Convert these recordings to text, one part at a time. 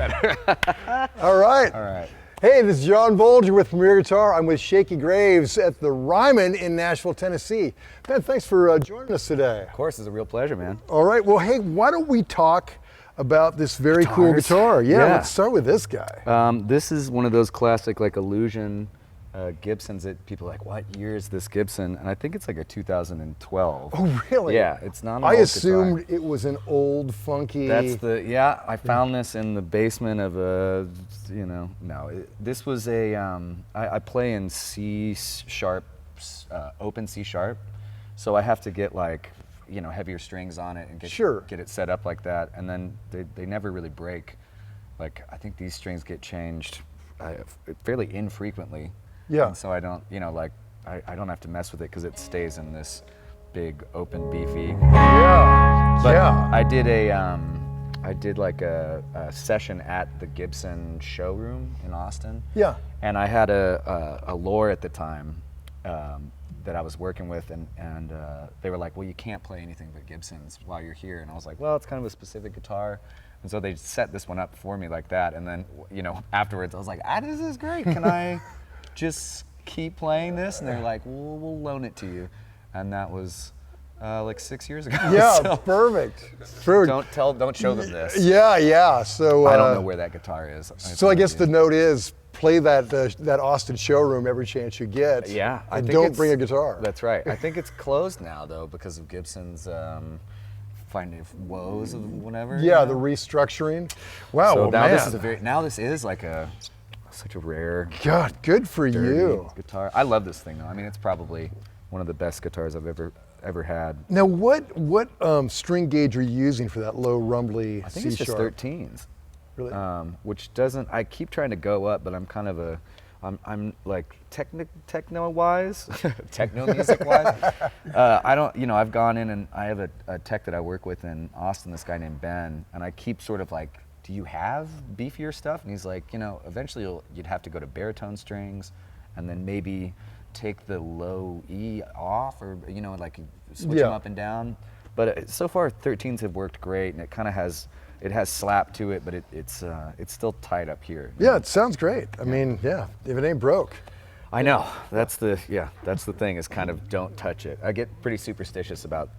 better. All right. All right. Hey, this is John Bolger with Premier Guitar. I'm with Shakey Graves at the Ryman in Nashville, Tennessee. Ben, thanks for joining us today. Of course, it's a real pleasure, man. All right. Well, hey, why don't we talk about this very cool guitar? Yeah, let's start with this guy. This is one of those classic like Illusion Gibsons that people are like, what year is this Gibson? And I think it's like a 2012. Oh, really? Yeah, it's not an I old assumed guitar. it was an old, funky... That's the, yeah, I found this in the basement of a, you know, no. This was a, I play in C sharp, open C sharp, so I have to get like, you know, heavier strings on it and get it set up like that, and then they never really break. Like, I think these strings get changed fairly infrequently. Yeah. And so I don't, you know, like, I don't have to mess with it because it stays in this big, open, beefy. Yeah. But yeah. I did like a session at the Gibson showroom in Austin. Yeah. And I had a lure at the time that I was working with, and they were like, well, you can't play anything but Gibsons while you're here. And I was like, well, it's kind of a specific guitar. And so they set this one up for me like that. And then, you know, afterwards I was like, this is great. Can I just keep playing this? And they're like, well, we'll loan it to you. And that was like 6 years ago. Yeah, so perfect. don't show them this. Yeah, yeah. So I don't know where that guitar is. So I guess the note is, play that Austin showroom every chance you get. Yeah, and don't bring a guitar. That's right. I think it's closed now though because of Gibson's finding woes of whatever. Yeah, you know? the restructuring. Wow. So well, now man. this is like such a rare. God, good for you. Guitar. I love this thing though. I mean, it's probably one of the best guitars I've ever had. Now, what string gauge are you using for that low rumbly C-sharp? I think it's just 13s. Really? Which doesn't. I keep trying to go up, but I'm kind of I'm like techno wise, techno music wise. I don't, you know, I've gone in and I have a tech that I work with in Austin, this guy named Ben, and I keep sort of like, do you have beefier stuff? And he's like, you know, eventually you'd have to go to baritone strings, and then maybe take the low E off, or you know, like switch them up and down. But so far 13s have worked great, and it kind of has. It has slap to it, but it's still tight up here. Yeah, it sounds great. I mean, yeah, if it ain't broke. I know. That's the thing, is kind of don't touch it. I get pretty superstitious about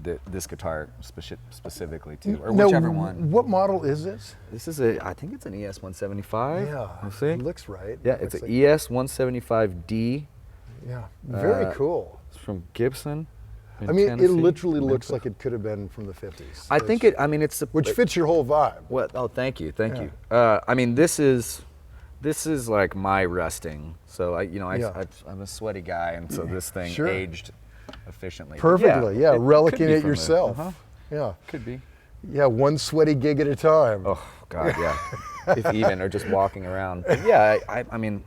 this guitar specifically too, or whichever one. What model is this? This is I think it's an ES-175. Yeah, let's see. It looks right. Yeah, it's an ES-175D. Yeah, very cool. It's from Gibson. I mean, it literally looks like it could have been from the 50s. I think it. I mean, it's which fits your whole vibe. What? Oh, thank you. I mean, this is like my rusting. So I'm a sweaty guy, and so this thing aged efficiently. Perfectly. Yeah, relicking it yourself. Yeah, could be. Yeah, one sweaty gig at a time. Oh God, yeah. If even, or just walking around. But yeah, I mean,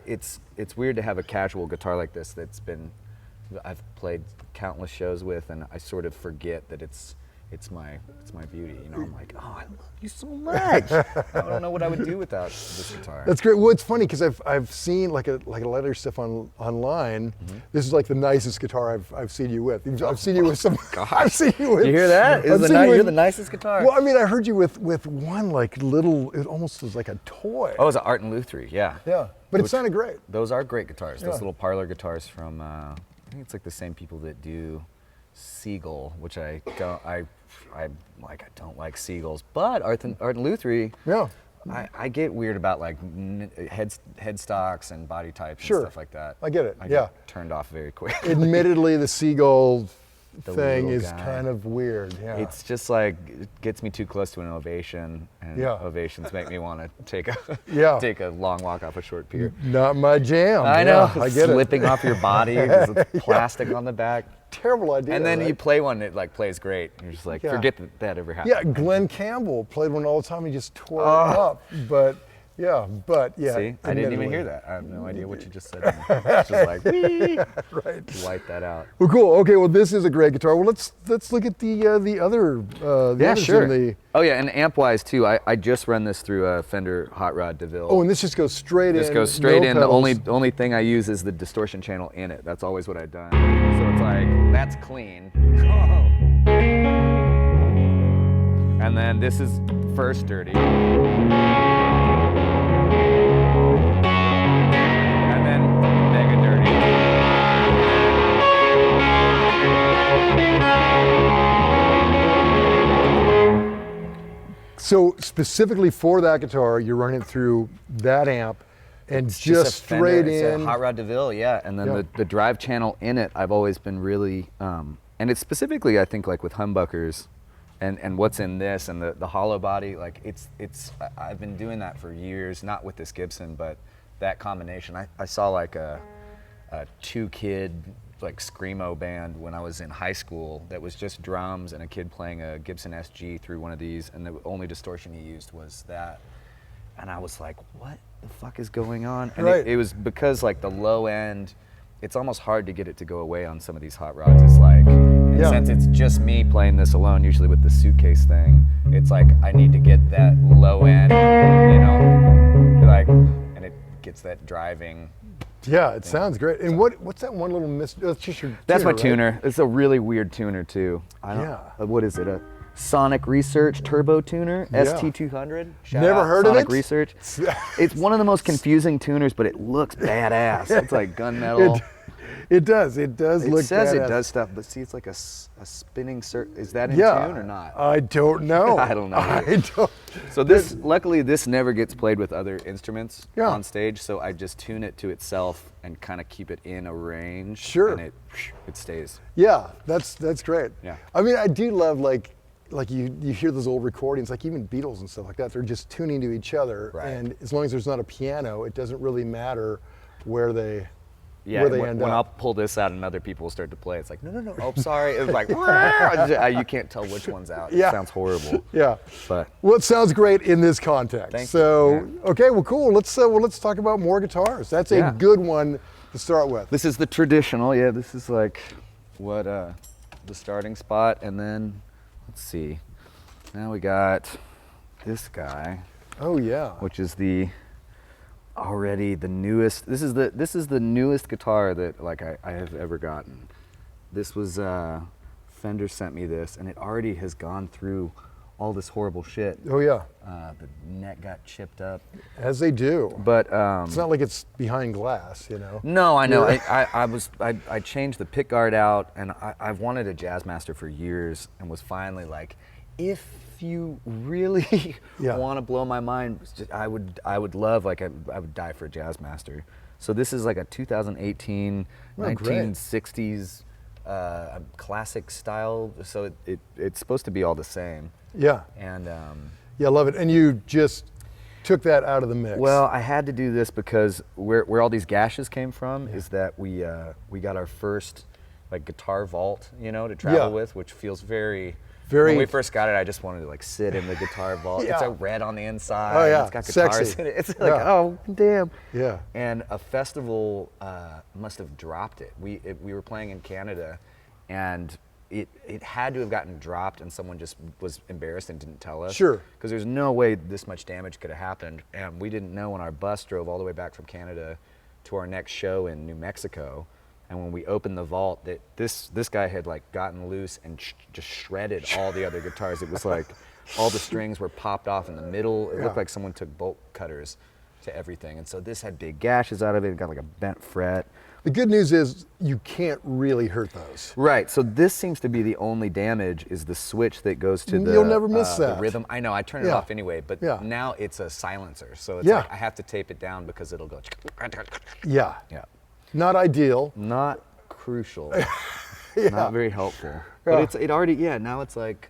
it's weird to have a casual guitar like this I've played countless shows with, and I sort of forget that it's my beauty. You know, I'm like, oh, I love you so much. I don't know what I would do without this guitar. That's great. Well, it's funny because I've seen like a lot of your stuff online. Mm-hmm. This is like the nicest guitar I've seen you with. I've seen you with some. Gosh. I've seen you with. You hear that? You're the nicest guitar. Well, I mean, I heard you with one like little. It almost was like a toy. Oh, it's an Art and Lutherie. Yeah. Yeah, but it sounded great. Those are great guitars. Those little parlor guitars from. I think it's like the same people that do Siegel, which I don't like Siegels, but Art and Lutherie. Yeah. I get weird about like headstocks and body types and stuff like that. I get it. I get turned off very quick. Admittedly, the Siegel thing is kind of weird. Yeah. It's just like, it gets me too close to an ovation, and ovations make me want to take a long walk off a short pier. Not my jam. I know. I get slipping off your body, there's plastic on the back. Terrible idea. And then you play one that like plays great. You're just like, forget that ever happened. Yeah, Glenn Campbell played one all the time. He just tore it up. But yeah. See, I didn't even hear that. I have no idea what you just said. It's just like, wee, right. Wipe that out. Well, cool. Okay, well, this is a great guitar. Well, let's look at the other. Sure. Oh yeah, and amp-wise too. I just run this through a Fender Hot Rod DeVille. Oh, and this just goes straight in. This goes straight in. Pedals. The only thing I use is the distortion channel in it. That's always what I've done. So it's like, that's clean. And then this is first dirty. And then mega dirty. So specifically for that guitar, you're running it through that amp and just a Fender, straight it's in. a Hot Rod DeVille, yeah. And then the drive channel in it, I've always been really, and it's specifically, I think, like with humbuckers and what's in this and the hollow body, like I've been doing that for years, not with this Gibson, but that combination. I saw like a 2-kid like screamo band when I was in high school that was just drums and a kid playing a Gibson SG through one of these, and the only distortion he used was that. And I was like, what the fuck is going on? And it was because like the low end, it's almost hard to get it to go away on some of these hot rods. It's like, since it's just me playing this alone, usually with the suitcase thing, it's like I need to get that low end, you know, like, and it gets that driving. Yeah, it sounds great. And what's that one little that's just your That's tuner, my tuner. It's a really weird tuner too. What is it? A Sonic Research Turbo Tuner, ST200. Never heard of it? Sonic Research. It's one of the most confusing tuners, but it looks badass. It's like gunmetal. It does look badass. It says it does stuff, but see, it's like a spinning circle. Is that in tune or not? I don't know. I don't know. I don't. So luckily this never gets played with other instruments on stage, so I just tune it to itself and kind of keep it in a range. Sure. And it stays. Yeah, that's great. Yeah. I mean, I do love like you hear those old recordings, like even Beatles and stuff like that, they're just tuning to each other. Right. And as long as there's not a piano, it doesn't really matter where they end up. When I'll pull this out and other people will start to play, it's like, no, oh, sorry. It's like, you can't tell which one's out. Yeah. It sounds horrible. Yeah. But well, it sounds great in this context. Thank you. Yeah. Okay, well, cool. Let's talk about more guitars. That's a good one to start with. This is the traditional. Yeah, this is like what the starting spot, and then let's see. Now we got this guy. Oh yeah. Which is already the newest. This is the newest guitar that like I have ever gotten. This was Fender sent me this, and it already has gone through all this horrible shit. Oh yeah. The neck got chipped up. As they do. But it's not like it's behind glass, you know. No, I know. I changed the pick guard out, and I've wanted a Jazzmaster for years, and was finally like, if you really want to blow my mind, I would love, like, I would die for a Jazzmaster. So this is like a 2018 1960s classic style. So it's supposed to be all the same. Yeah. And yeah, I love it. And you just took that out of the mix. Well, I had to do this because where all these gashes came from is that we got our first like guitar vault, you know, to travel with, which feels very. When we first got it, I just wanted to like sit in the guitar vault. It's a red on the inside. Oh yeah, it's got guitars in it. It's like, oh damn. Yeah. And a festival must have dropped it. We were playing in Canada, and it had to have gotten dropped, and someone just was embarrassed and didn't tell us. Sure. Because there's no way this much damage could have happened, and we didn't know when our bus drove all the way back from Canada to our next show in New Mexico. And when we opened the vault, that this guy had like gotten loose and just shredded all the other guitars. It was like all the strings were popped off in the middle. It looked like someone took bolt cutters to everything. And so this had big gashes out of it. It got like a bent fret. The good news is you can't really hurt those. Right. So this seems to be the only damage is the switch that goes to the You'll never miss that. The rhythm. I know. I turn it off anyway, but now it's a silencer. So it's like I have to tape it down because it'll go. Yeah. Yeah. Not ideal. Not crucial. Not very helpful. But it already, now it's like,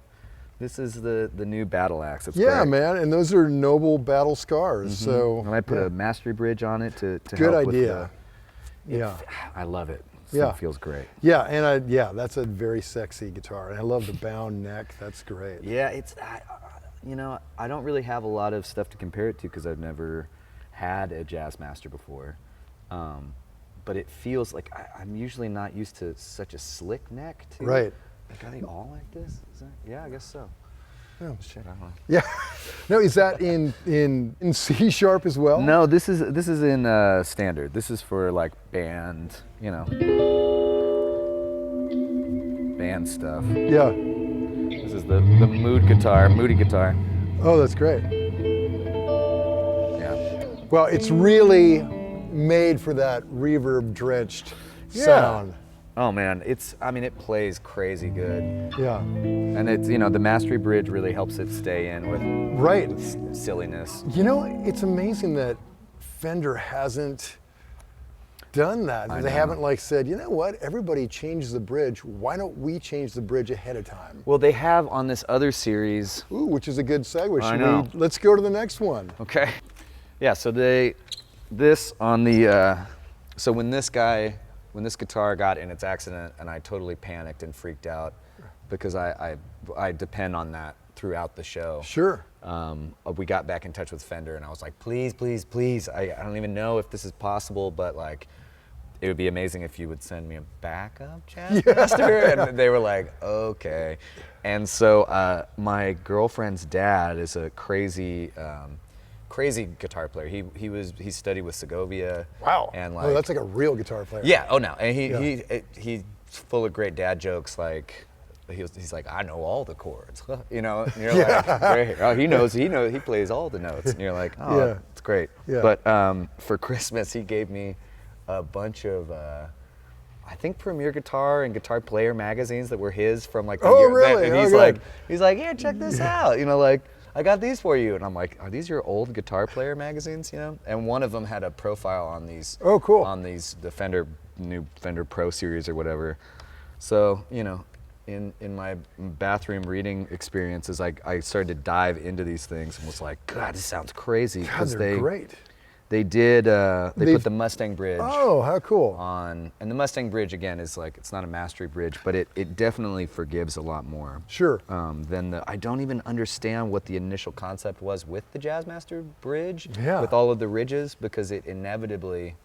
this is the new battle axe. It's great. Man, and those are noble battle scars. So and I put a mastery bridge on it to good help idea. With I love it. It feels great. Yeah, and that's a very sexy guitar. And I love the bound neck. That's great. Yeah, it's, you know, I don't really have a lot of stuff to compare it to because I've never had a Jazzmaster before. But it feels like I'm usually not used to such a slick neck too. Right. Like, are they all like this? Yeah, I guess so. Oh, shit, I don't know. Yeah. No, is that in C sharp as well? No, this is in standard. This is for like band, you know, band stuff. Yeah. This is the moody guitar. Oh, that's great. Yeah. Well, it's really made for that reverb-drenched sound. Oh man, I mean, it plays crazy good. Yeah. And it's, you know, the mastery bridge really helps it stay in with silliness. You know, it's amazing that Fender hasn't done that. They haven't like said, you know what, everybody changes the bridge. Why don't we change the bridge ahead of time? Well, they have on this other series. Ooh, which is a good segue. I know. Let's go to the next one. Okay. Yeah, so so when this guitar got in its accident, and I totally panicked and freaked out because I depend on that throughout the show. Sure. We got back in touch with Fender, and I was like, please, please, please, I don't even know if this is possible, but like, it would be amazing if you would send me a backup Jazzmaster. And they were like, okay. And so my girlfriend's dad is a crazy guitar player. He studied with Segovia. Wow. And like, that's like a real guitar player. Yeah. Oh no. And he's full of great dad jokes. Like he's like, I know all the chords. You know. And you're like, great. Oh, he knows. He plays all the notes. And you're like, oh, it's great. Yeah. But for Christmas, he gave me a bunch of. I think Premier Guitar and Guitar Player magazines that were his from like the year. Really? And he's like, here, check this out. You know, like, I got these for you. And I'm like, are these your old Guitar Player magazines, you know? And one of them had a profile on these. Oh, cool. On the new Fender Pro series or whatever. So, you know, in my bathroom reading experiences, I started to dive into these things and was like, God, this sounds crazy. God, they're great. They did, they put the Mustang bridge. Oh, how cool. On, and the Mustang bridge, again, is like, it's not a mastery bridge, but it definitely forgives a lot more. Sure. Than I don't even understand what the initial concept was with the Jazzmaster bridge, with all of the ridges, because it inevitably,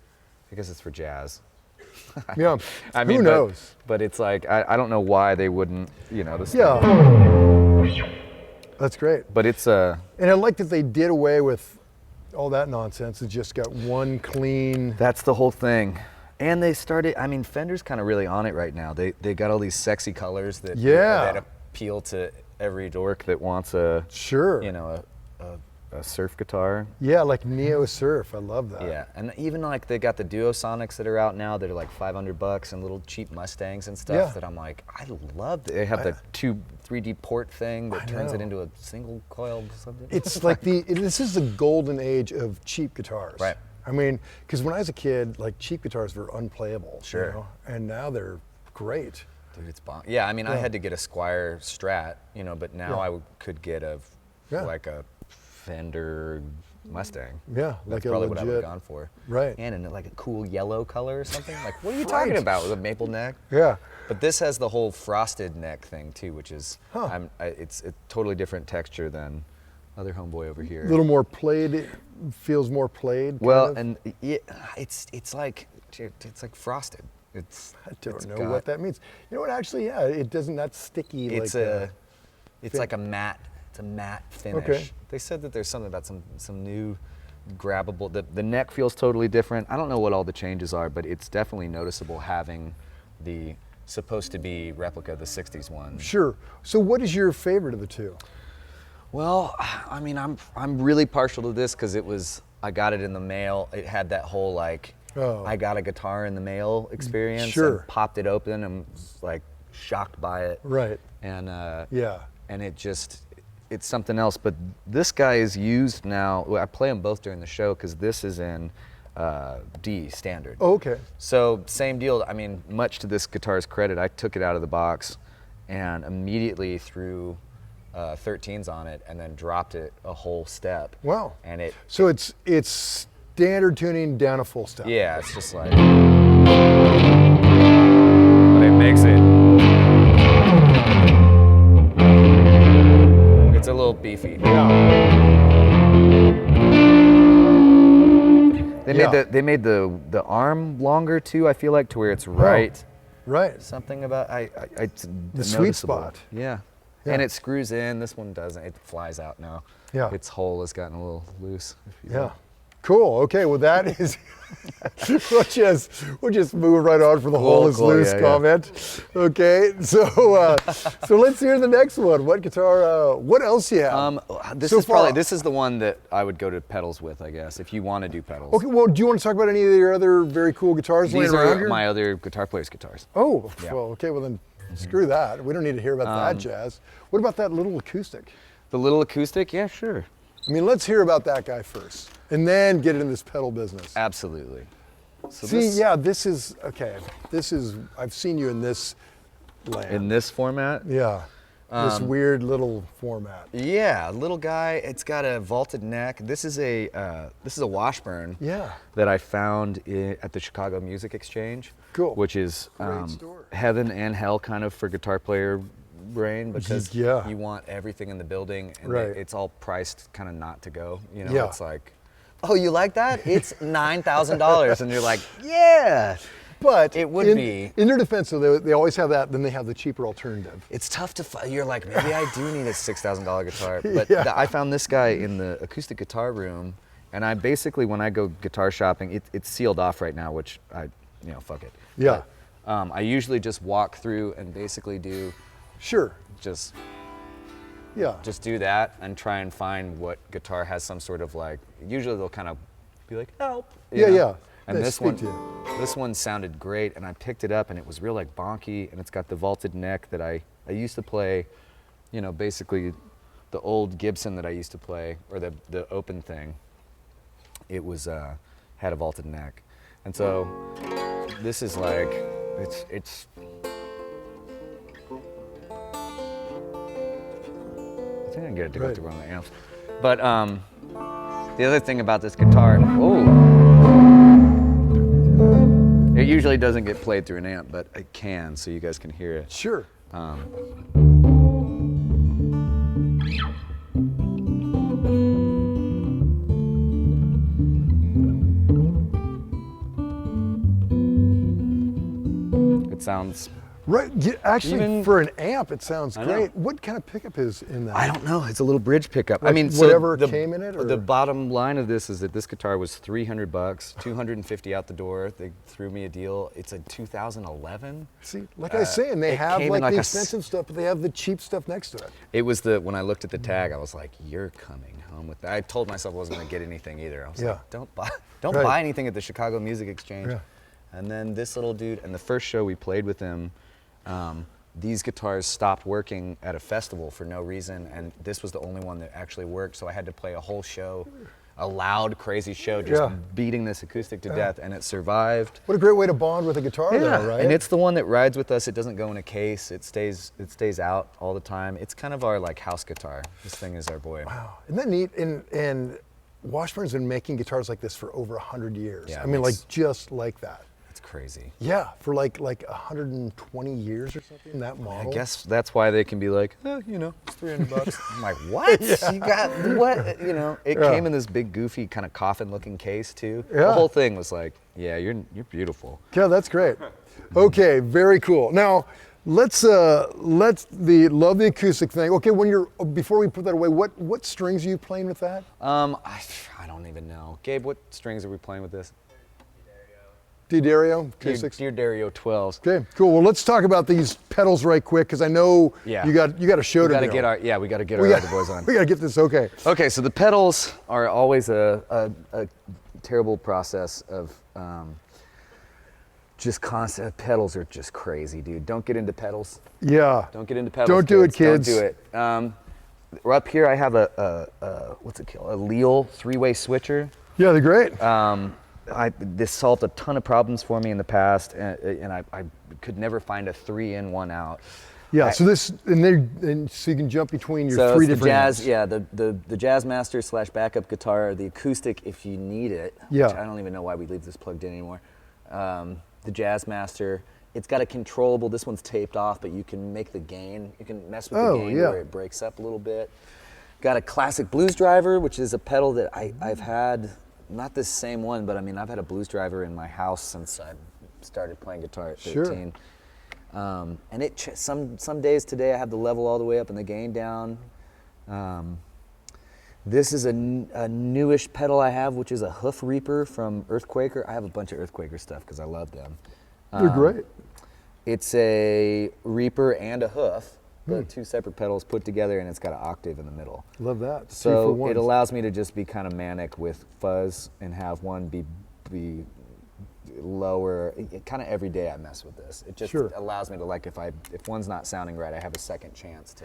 I guess it's for jazz. Yeah, I mean, who knows? But it's like, I don't know why they wouldn't, you know. That's great. But it's And I like that they did away with all that nonsense. It just got one clean. That's the whole thing. And they started, I mean, Fender's kind of really on it right now. They got all these sexy colors that appeal to every dork that wants a, you know, a surf guitar. Yeah, like Neo Surf. I love that. Yeah, and even like they got the Duosonics that are out now that are like $500 and little cheap Mustangs and stuff that I'm like, I love that. They have the 3D port thing that turns it into a single coil something. It's like this is the golden age of cheap guitars. Right. I mean, because when I was a kid, like cheap guitars were unplayable. Sure. You know? And now they're great. Dude, it's bomb. Yeah, I mean, I had to get a Squier Strat, you know, but now I could get like a Fender Mustang. Yeah, that's probably what I would have gone for. Right. And in like a cool yellow color or something. Like, what are you talking about with a maple neck? Yeah. But this has the whole frosted neck thing too, which is it's a totally different texture than other homeboy over here. A little more played. It feels more played. Well, and it's like frosted. I don't know what that means. You know what? Actually, yeah, it doesn't. That's sticky. It's like a matte. It's a matte finish. Okay. They said that there's something about some new grabbable. The neck feels totally different. I don't know what all the changes are, but it's definitely noticeable having the supposed to be replica the '60s one. Sure. So what is your favorite of the two? Well, I mean, I'm really partial to this because I got it in the mail. It had that whole like. I got a guitar in the mail experience. Sure. And popped it open and was like shocked by it. Right. And and it's something else. But this guy is used now. I play them both during the show because this is in D standard. Oh, okay. So same deal. I mean, much to this guitar's credit, I took it out of the box and immediately threw 13s on it and then dropped it a whole step. Wow. And so it's standard tuning down a full step. Yeah, it's just like, but it makes it. It's a little beefy. Yeah. They made the arm longer too. I feel like to where it's right. Right. Something about it's the sweet spot. Yeah. And it screws in. This one doesn't. It flies out now. Yeah. Its hole has gotten a little loose. Yeah. Cool. Okay. Well, that is. we'll just move right on for the whole is loose comment. Okay. So so let's hear the next one. What guitar? What else you have? This is the one that I would go to pedals with, I guess, if you want to do pedals. Okay. Well, do you want to talk about any of your other very cool guitars laying around here? These are my other guitar players' guitars. Oh. Yeah. Well. Okay. Well then, screw that. We don't need to hear about that jazz. What about that little acoustic? The little acoustic? Yeah, sure. I mean, let's hear about that guy first, and then get into this pedal business. Absolutely. So this is, okay, I've seen you in this land. In this format? Yeah, this weird little format. Yeah, little guy, it's got a vaulted neck. This is a Washburn that I found at the Chicago Music Exchange. Cool. Which is heaven and hell kind of for guitar player brain, because you want everything in the building, and it's all priced kind of not to go. You know, it's like, oh, you like that? It's $9,000, and you're like, yeah. But it would be. In their defense, though, they always have that. Then they have the cheaper alternative. It's tough to find. You're like, maybe I do need a $6,000 guitar. But I found this guy in the acoustic guitar room, and I basically, when I go guitar shopping, it's sealed off right now, which fuck it. Yeah. But, I usually just walk through and basically do. Just do that and try and find what guitar has some sort of like. Usually they'll kind of be like, help. You know? And this one sounded great, and I picked it up, and it was real like bonky, and it's got the vaulted neck that I used to play. You know, basically the old Gibson that I used to play, or the open thing. It was had a vaulted neck, and so this is like it's. I think I can get it to go through one of the amps. But the other thing about this guitar, it usually doesn't get played through an amp, but it can, so you guys can hear it. Sure. It sounds. Right, actually, for an amp, it sounds great. What kind of pickup is in that? I don't know. It's a little bridge pickup. Like I mean, whatever came in it. Or? The bottom line of this is that this guitar was $300, $250 out the door. They threw me a deal. It's a 2011. See, like I was saying, they have like the expensive stuff, but they have the cheap stuff next to it. It was when I looked at the tag, I was like, "You're coming home with that." I told myself I wasn't going to get anything either. I was like, "Don't buy anything at the Chicago Music Exchange." And then this little dude, and the first show we played with him. These guitars stopped working at a festival for no reason, and this was the only one that actually worked, so I had to play a whole show, a loud, crazy show, just beating this acoustic to death, and it survived. What a great way to bond with a guitar, though, right? And it's the one that rides with us. It doesn't go in a case. It stays out all the time. It's kind of our like house guitar. This thing is our boy. Wow, isn't that neat? And Washburn's been making guitars like this for over 100 years. Yeah, I mean, like just like that. Crazy. Yeah, for like 120 years or something, that model. I guess that's why they can be like, it's $300. I'm like, what? You got what? It came in this big goofy kind of coffin looking case too. The whole thing was like, you're beautiful. Yeah, that's great. Okay, very cool. Now, love the acoustic thing. Okay, before we put that away, what strings are you playing with that? I don't even know. Gabe, what strings are we playing with this? D'Addario acoustics. D'Addario 12s. Okay, cool. Well, let's talk about these pedals right quick, because I know you got a show to do. We got to get our other boys on. We got to get this okay. Okay, so the pedals are always a terrible process of just constant. Pedals are just crazy, dude. Don't get into pedals. Yeah. Don't get into pedals. Don't do it, kids. Don't do it. Up here, I have a what's it called? A Leal 3-way switcher. Yeah, they're great. This solved a ton of problems for me in the past, and I could never find a 3-in, 1-out. Yeah, so so you can jump between your three different amps. Yeah, the Jazzmaster / backup guitar, the acoustic if you need it. Yeah. Which I don't even know why we leave this plugged in anymore. The Jazzmaster, it's got a controllable. This one's taped off, but you can make the gain. You can mess with the gain where it breaks up a little bit. Got a classic blues driver, which is a pedal that I've had. Not this same one, but I mean, I've had a blues driver in my house since I started playing guitar at 13. Sure. And some days today I have the level all the way up and the gain down. This is a newish pedal I have, which is a Hoof Reaper from Earthquaker. I have a bunch of Earthquaker stuff because I love them. They're great. It's a Reaper and a Hoof, but 2 separate pedals put together, and it's got an octave in the middle. Love that. So it allows me to just be kind of manic with fuzz and have one be lower. Kind of every day I mess with this. It just allows me to, like, if one's not sounding right, I have a second chance to.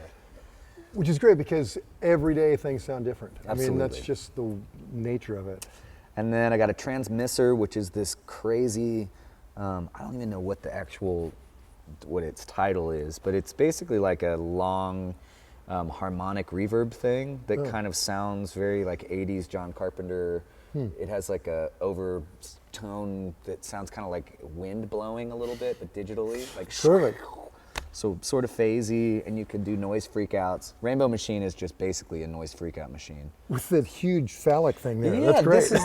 Which is great because every day things sound different. Absolutely. I mean, that's just the nature of it. And then I got a transmissor, which is this crazy, I don't even know what its title is, but it's basically like a long harmonic reverb thing that kind of sounds very like 80s John Carpenter. It has like a overtone that sounds kind of like wind blowing a little bit, but digitally. Like Perfect. So sort of phasey, and you can do noise freakouts. Rainbow Machine is just basically a noise freakout machine. With that huge phallic thing there, yeah, that's great. This is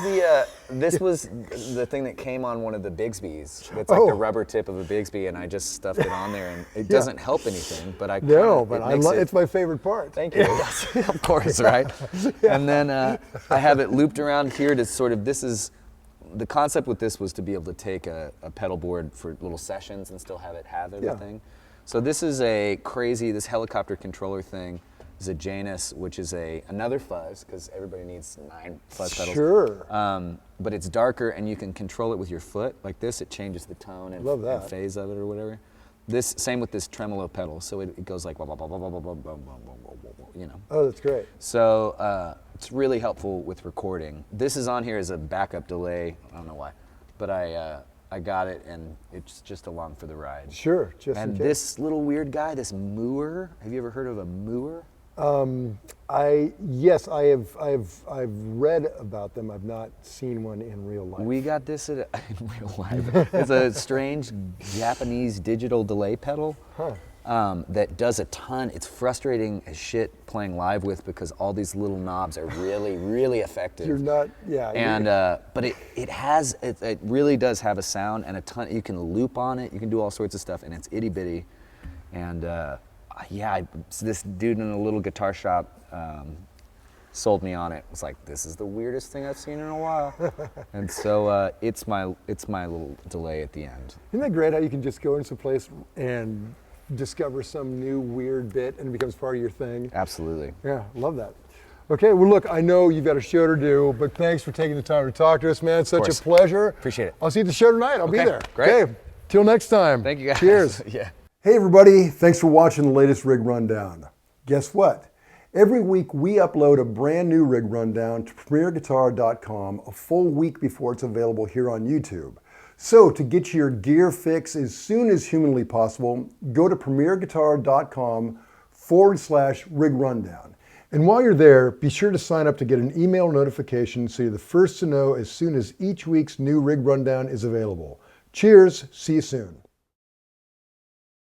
this was the thing that came on one of the Bigsby's. It's like the rubber tip of a Bigsby, and I just stuffed it on there, and it doesn't help anything, but it's my favorite part. Thank you. Of course, right? And then I have it looped around here to sort of, the concept with this was to be able to take a pedal board for little sessions and still have it have everything. So this is this helicopter controller thing is a Janus, which is another fuzz, because everybody needs 9 fuzz pedals. Sure. But it's darker, and you can control it with your foot. Like this, it changes the tone and phase of it or whatever. Same with this tremolo pedal, so it goes like, you know. Oh, that's great. So it's really helpful with recording. This is on here as a backup delay. I don't know why, but I got it, and it's just along for the ride. Sure, just and in case. This little weird guy, this mooer. Have you ever heard of a mooer? Yes, I've read about them. I've not seen one in real life. We got this in real life. It's a strange Japanese digital delay pedal. That does a ton. It's frustrating as shit playing live with because all these little knobs are really, really effective. You're not, And but it really does have a sound and a ton. You can loop on it. You can do all sorts of stuff, and it's itty bitty. And this dude in a little guitar shop sold me on it. It was like, this is the weirdest thing I've seen in a while. And so it's my little delay at the end. Isn't that great how you can just go into some place and discover some new weird bit and it becomes part of your thing? Absolutely. Yeah, love that. Okay, well look, I know you've got a show to do, but thanks for taking the time to talk to us, man. Such a pleasure. Appreciate it. I'll see you at the show tonight. I'll be there. Great. Okay, till next time. Thank you guys. Cheers. Yeah. Hey everybody, thanks for watching the latest Rig Rundown. Guess what? Every week we upload a brand new Rig Rundown to premierguitar.com a full week before it's available here on YouTube. So to get your gear fix as soon as humanly possible, go to premierguitar.com/Rig Rundown. And while you're there, be sure to sign up to get an email notification so you're the first to know as soon as each week's new Rig Rundown is available. Cheers, see you soon.